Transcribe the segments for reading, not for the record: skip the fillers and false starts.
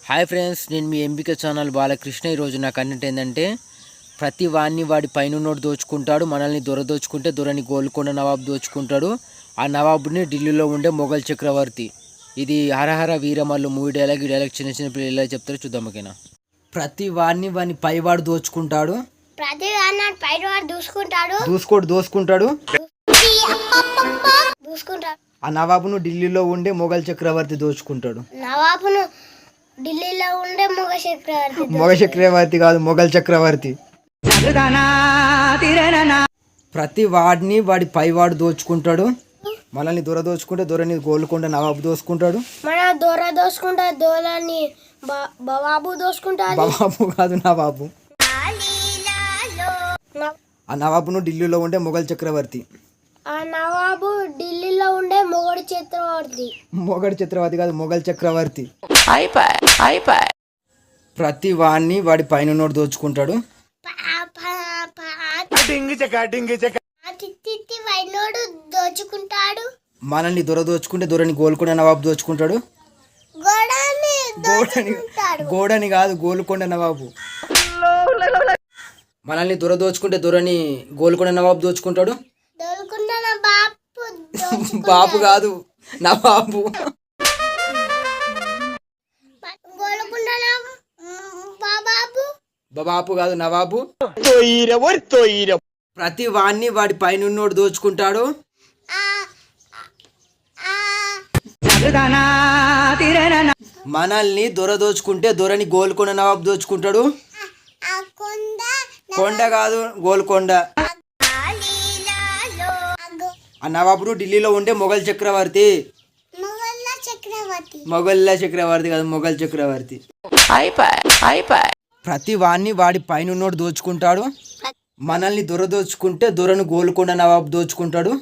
Hi friends, నేను మీ ఎంబిక channel Balakrishna. ఈరోజు నా కంటెంట్ ఏంటంటే, ప్రతి వాడిని వాడి పైనున్నోడు దోచుకుంటాడు, మనల్ని దొరదోచుకుంటే దొరని గోల్కొండ నవాబు దోచుకుంటాడు. ఆ నవాబుని ఢిల్లీలో ఉండే మొఘల్ చక్రవర్తి. ఇది హరహర వీరమల్లు మూవీ డైలాగ్. ఈ డైలాగ్ చిన్న చిన్న పిల్లలు ఎలా చెప్తారో చూద్దాం. ఓకేనా? ప్రతి వాడిని వాడిని పైవాడు దోచుకుంటాడు, దోసుకుంటాడు. ఆ నవాబును ఢిల్లీలో ఉండే మొఘల్ చక్రవర్తి దోచుకుంటాడు. మొఘల్ చక్రవర్తి కాదు, మొఘల్ చక్రవర్తి. ప్రతి వాడిని వాడి పైవాడు దోచుకుంటాడు, మనల్ని దొర దోచుకుంటే దొరని గోల్కొండ నవాబు దోచుకుంటాడు. బాబు కాదు, నవాబు. ఆ నవాబును ఢిల్లీలో ఉండే మొఘల్ చక్రవర్తి. మొఘల్ చక్రవర్తి కాదు, మొఘల్ చక్రవర్తి. ప్రతి వాడిని వాడి పైన దోచుకుంటాడు, మనల్ని దొర దోచుకుంటే దొరని గోల్కొండ నవాబు దోచుకుంటాడు. గోడని కాదు, గోల్కొండ నవాబు. మనల్ని దొర దోచుకుంటే దొరని గోల్కొండ నవాబు దోచుకుంటాడు. బాబు కాదు, నవాబు. బాబు కాదు, నవాబు. ప్రతి వాడిని వాడి పైన దోచుకుంటాడు, మనల్ని దొర దోచుకుంటే దొరని గోల్కొండ నవాబు దోచుకుంటాడు. కొండ కాదు, గోల్కొండ. ఆ నవాబును ఢిల్లీలో ఉండే మొఘల్ చక్రవర్తి. మొఘల్ చక్రవర్తి కాదు, మొఘల్ చక్రవర్తి. ప్రతి వాడిని వాడి పైన దోచుకుంటాడు, మనల్ని దొర దోచుకుంటే దొరను గోల్కొండ నవాబు దోచుకుంటాడు.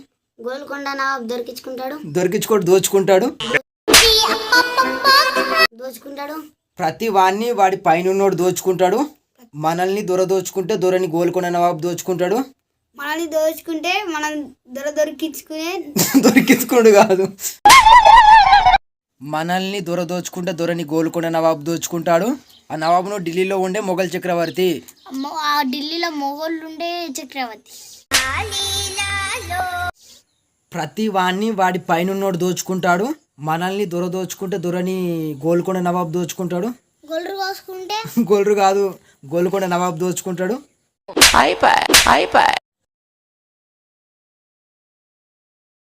దోచుకుంటాడు. ప్రతి వాడిని వాడి పైన దోచుకుంటాడు, మనల్ని దొర దోచుకుంటే దొరని గోల్కొండ నవాబు దోచుకుంటాడు. మనల్ని దోచుకుంటే మనం దొరికించుకోడు కాదు, మనల్ని దొర దోచుకుంటే దొరని గోల్కొండ నవాబు దోచుకుంటాడు. ఆ నవాబును ఢిల్లీలో ఉండే మొఘల్ చక్రవర్తి. ఢిల్లీలో మొఘళ్ళు ఉండే చక్రవర్తి. ప్రతి వాడిని వాడి పైన దోచుకుంటాడు, మనల్ని దొర దోచుకుంటే దొరని గోల్కొండ నవాబు దోచుకుంటాడు. గోల్రు కాదు, గోల్కొండ నవాబు దోచుకుంటాడు.